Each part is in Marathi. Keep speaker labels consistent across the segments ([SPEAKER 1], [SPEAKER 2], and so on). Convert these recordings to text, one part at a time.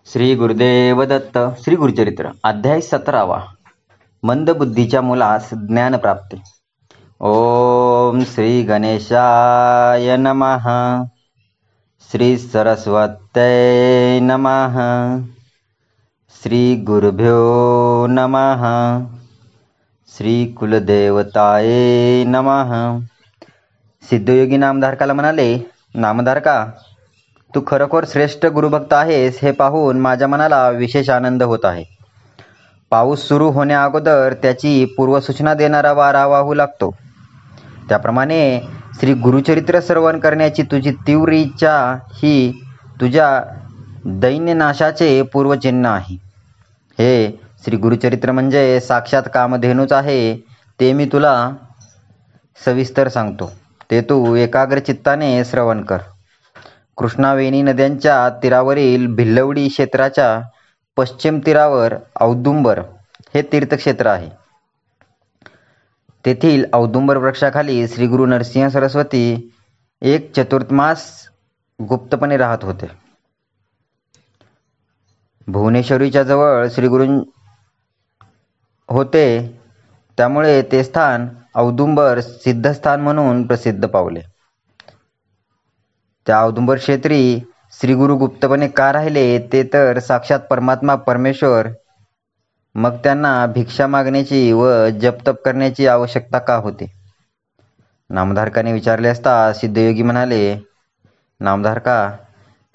[SPEAKER 1] श्री गुरुदेव दत्त. श्री गुरुचरित्र अध्याय 17वा. मंदबुद्धीच्या मुलास ज्ञानप्राप्ती. ओम श्री गणेशाय नमः. श्री सरस्वत्यै नमः. श्री गुरुभ्यो नमः. श्री कुलदेवताये नमः. सिद्धयोगी नामधारकाला म्हणाले, नामधारका, तू खरोखर श्रेष्ठ गुरुभक्त आहेस हे पाहून माझ्या मनाला विशेष आनंद होत आहे. पाऊस सुरू होण्या अगोदर त्याची पूर्वसूचना देणारा वारा वाहू लागतो, त्याप्रमाणे श्री गुरुचरित्र श्रवण करण्याची तुझी तीव्र इच्छा ही तुझ्या दैन्यनाशाचे पूर्वचिन्ह आहे. हे श्री गुरुचरित्र म्हणजे साक्षात कामधेनूच आहे, ते मी तुला सविस्तर सांगतो, ते तू एकाग्र चित्ताने श्रवण कर. कृष्णावेणी नद्यांच्या तीरावरील भिल्लवडी क्षेत्राच्या पश्चिम तीरावर औदुंबर हे तीर्थक्षेत्र आहे. तेथील औदुंबर वृक्षाखाली श्री गुरु नरसिंह सरस्वती एक चतुर्थमास गुप्तपणे राहत होते. भुवनेश्वरीच्या जवळ श्री गुरु होते, त्यामुळे ते स्थान औदुंबर सिद्धस्थान म्हणून प्रसिद्ध पावले. त्या औदुंबर क्षेत्री श्री गुरु गुप्तपणे का राहिले, ते तर साक्षात परमात्मा परमेश्वर, मग त्यांना भिक्षा मागण्याची व जपतप करण्याची आवश्यकता का होती? नामधारकाने विचारले असता सिद्धयोगी म्हणाले, नामधारका,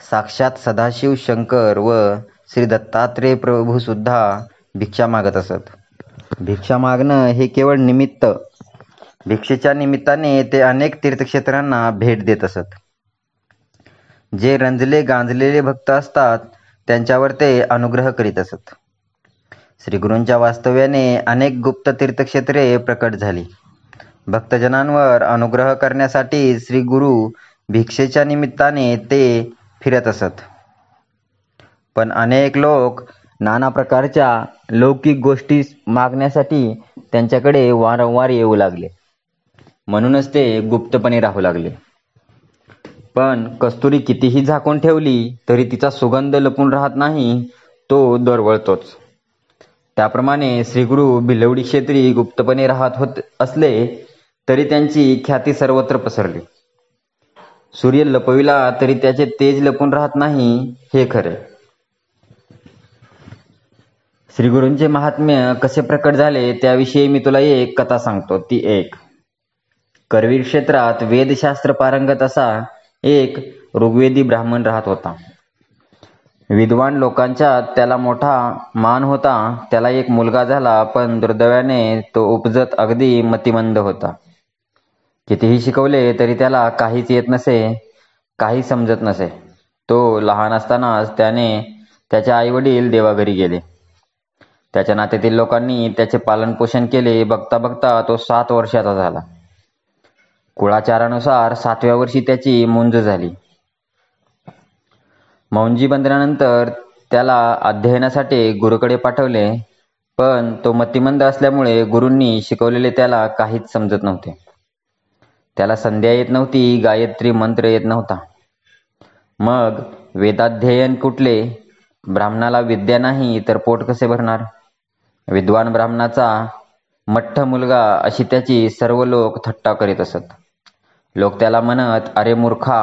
[SPEAKER 1] साक्षात सदाशिव शंकर व श्री दत्तात्रेय प्रभू सुद्धा भिक्षा मागत असत. भिक्षा मागणं हे केवळ निमित्त. भिक्षेच्या निमित्ताने ते अनेक तीर्थक्षेत्रांना भेट देत असत. जे रंजले गांजलेले भक्त असतात त्यांच्यावर ते अनुग्रह करीत असत. श्रीगुरूंच्या वास्तव्याने अनेक गुप्त तीर्थक्षेत्रे प्रकट झाली. भक्तजनांवर अनुग्रह करण्यासाठी श्री गुरु भिक्षेच्या निमित्ताने ते फिरत असत. पण अनेक लोक नाना प्रकारच्या लौकिक गोष्टी मागण्यासाठी त्यांच्याकडे वारंवार येऊ लागले, म्हणूनच ते गुप्तपणे राहू लागले. पण कस्तुरी कितीही झाकून ठेवली तरी तिचा सुगंध लपून राहत नाही, तो दरवळतोच. त्याप्रमाणे श्रीगुरु भिलवडी क्षेत्री गुप्तपणे राहत होत असले तरी त्यांची ख्याती सर्वत्र पसरली. सूर्य लपविला तरी त्याचे तेज लपून राहत नाही, हे खरे. श्रीगुरूंचे महात्म्य कसे प्रकट झाले त्याविषयी मी तुला एक कथा सांगतो. ती एक. करवीर क्षेत्रात वेदशास्त्र पारंगत असा एक ऋग्वेदी ब्राह्मण राहत होता. विद्वान लोकांच्या त्याला मोठा मान होता. त्याला एक मुलगा झाला, पण दुर्दैवाने तो उपजत अगदी मतिमंद होता. कितीही शिकवले तरी त्याला काहीच येत नसे, काही समजत नसे. तो लहान असतानाच त्याचे आईवडील देवाघरी गेले. त्याच्या नात्यातील लोकांनी त्याचे पालनपोषण केले. बघता बघता तो 7 वर्षाचा झाला. कुळाचारानुसार 7व्या वर्षी त्याची मुंज झाली. मौंजी बंधनानंतर त्याला अध्ययनासाठी गुरुकडे पाठवले, पण तो मतिमंद असल्यामुळे गुरूंनी शिकवलेले त्याला काहीच समजत नव्हते. त्याला संध्या येत नव्हती, गायत्री मंत्र येत नव्हता. मग वेदाध्ययन कुठले? ब्राह्मणाला विद्या नाही तर पोट कसे भरणार? विद्वान ब्राह्मणाचा मठ्ठ मुलगा अशी त्याची सर्व लोक थट्टा करीत असत. लोक त्याला म्हणत, अरे मूर्खा,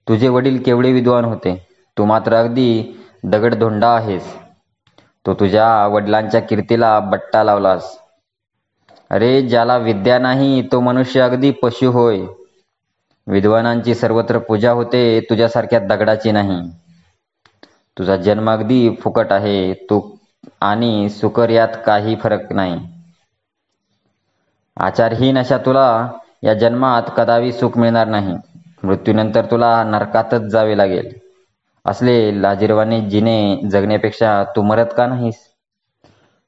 [SPEAKER 1] तुझे वडील केवढे विद्वान होते, तू मात्र अगदी दगडधोंडा आहेस. तो तुझ्या वडिलांच्या कीर्तीला बट्टा लावलास. अरे, ज्याला विद्या नाही तो मनुष्य अगदी पशु होय. विद्वानांची सर्वत्र पूजा होते, तुझ्यासारख्या दगडाची नाही. तुझा जन्म अगदी फुकट आहे. तू आणि सुकर यात काही फरक नाही. आचारहीन अशा तुला या जन्मात कदापि सुख मिळणार नाही. मृत्यूनंतर तुला नरकातच जावे लागेल. असले लाजिरवाने जिने जगण्यापेक्षा तू मरत का नाहीस?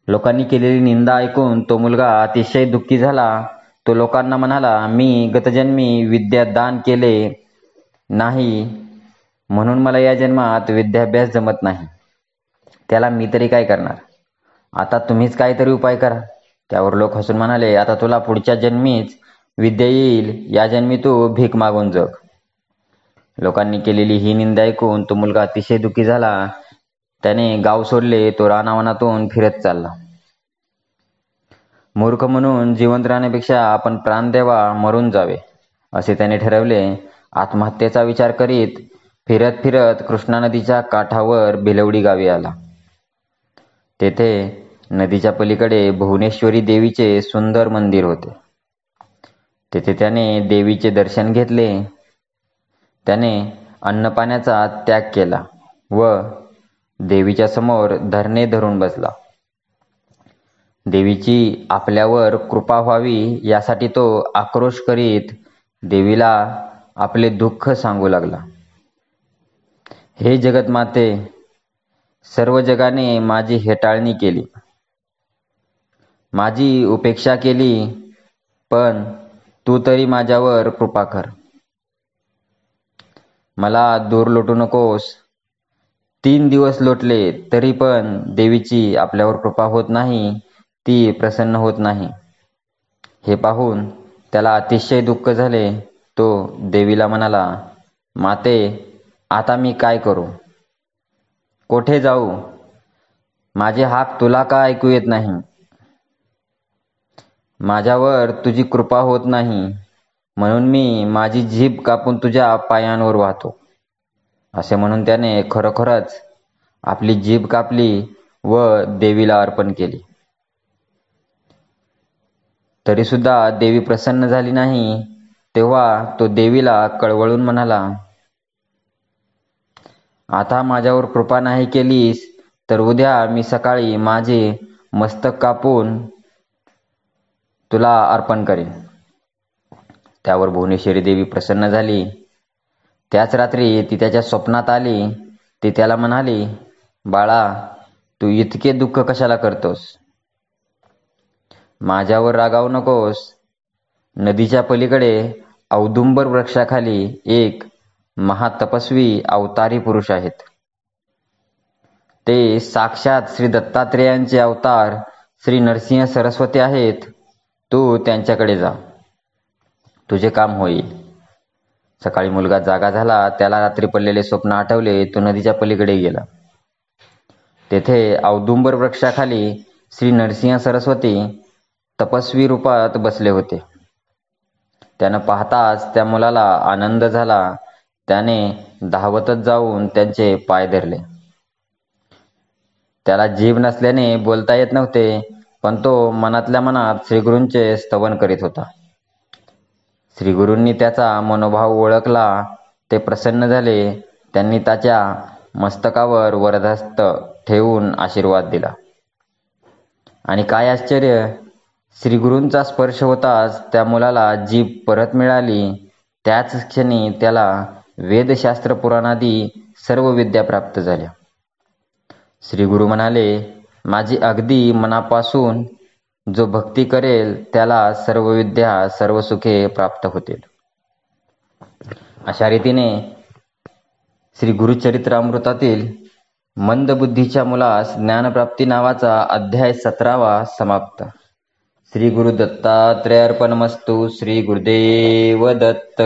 [SPEAKER 1] लोकांनी केलेली निंदा ऐकून तो मुलगा अतिशय दुःखी झाला. तो लोकांना म्हणाला, मी गतजन्मी विद्या दान केले नाही, म्हणून मला या जन्मात विद्याभ्यास जमत नाही. त्याला मी तरी काय करणार? आता तुम्हीच काहीतरी उपाय करा. त्यावर लोक हसून म्हणाले, आता तुला पुढच्या जन्मीच विद्या येईल, या जन्मी तू भीक मागून जग. लोकांनी केलेली ही निंदा ऐकून तो मुलगा अतिशय दुःखी झाला. त्याने गाव सोडले. तो रानावनातून फिरत चालला. मूर्ख म्हणून जिवंत राहण्यापेक्षा आपण प्राण द्यावा, मरून जावे, असे त्याने ठरवले. आत्महत्येचा विचार करीत फिरत फिरत कृष्णा नदीच्या काठावर भिलवडी गावी आला. तेथे नदीच्या पलीकडे भुवनेश्वरी देवीचे सुंदर मंदिर होते. तेथे त्याने देवीचे दर्शन घेतले. त्याने अन्नपाण्याचा त्याग केला व देवीच्या समोर धरणे धरून बसला. देवीची आपल्यावर कृपा व्हावी यासाठी तो आक्रोश करीत देवीला आपले दुःख सांगू लागला. हे जगतमाते, सर्व जगाने माझी हेटाळणी केली, माझी उपेक्षा केली, पण तू तरी माझ्यावर कृपा कर. मला दूर लोटू नकोस. 3 दिवस लोटले तरी पण देवीची आपल्यावर कृपा होत नाही, ती प्रसन्न होत नाही. हे पाहून त्याला अतिशय दुःख झाले. तो देवीला म्हणाला, माते, आता मी काय करू? कोठे जाऊ? माझे हाक तुला का ऐकू येत नाही? माझ्यावर तुझी कृपा होत नाही, म्हणून मी माझी जीभ कापून तुझ्या पायांवर वाहतो. असे म्हणून त्याने खरोखरच आपली जीभ कापली व देवीला अर्पण केली. तरी सुद्धा देवी प्रसन्न झाली नाही. तेव्हा तो देवीला कळवळून म्हणाला, आता माझ्यावर कृपा नाही केलीस तर उद्या मी सकाळी माझे मस्तक कापून तुला अर्पण करेन. त्यावर भुवनेश्वरी देवी प्रसन्न झाली. त्याच रात्री ती त्याच्या स्वप्नात आली. ती त्याला म्हणाली, बाळा, तू इतके दुःख कशाला करतोस? माझ्यावर रागावू नकोस. नदीच्या पलीकडे औदुंबर वृक्षाखाली एक महातपस्वी अवतारी पुरुष आहेत. ते साक्षात श्री दत्तात्रेयांचे अवतार श्री नरसिंह सरस्वती आहेत. तू त्यांच्याकडे जा, तुझे काम होईल. सकाळी मुलगा जागा झाला. त्याला रात्री पडलेले स्वप्न आठवले. तो नदीच्या पलीकडे गेला. तेथे औदुंबर वृक्षाखाली श्री नरसिंह सरस्वती तपस्वी रूपात बसले होते. त्यानं पाहताच त्या मुलाला आनंद झाला. त्याने धावतच जाऊन त्यांचे पाय धरले. त्याला जीभ नसल्याने बोलता येत नव्हते, पण तो मनातल्या मनात श्रीगुरूंचे स्तवन करीत होता. श्रीगुरूंनी त्याचा मनोभाव ओळखला. ते प्रसन्न झाले. त्यांनी त्याच्या मस्तकावर वरदहस्त ठेवून आशीर्वाद दिला. आणि काय आश्चर्य, श्रीगुरूंचा स्पर्श होताच त्या मुलाला जीभ परत मिळाली. त्याच क्षणी त्याला वेदशास्त्र पुराणादी सर्व विद्या प्राप्त झाल्या. श्रीगुरू म्हणाले, माझी अगदी मनापासून जो भक्ती करेल त्याला सर्व विद्या, सर्व सुखे प्राप्त होतील. अशा रीतीने श्री गुरुचरित्रामृतातील मंदबुद्धीच्या मुलास ज्ञानप्राप्ती नावाचा अध्याय 17वा समाप्त. श्री गुरु दत्तात्रेयार्पणमस्तु. श्री गुरुदेव दत्त.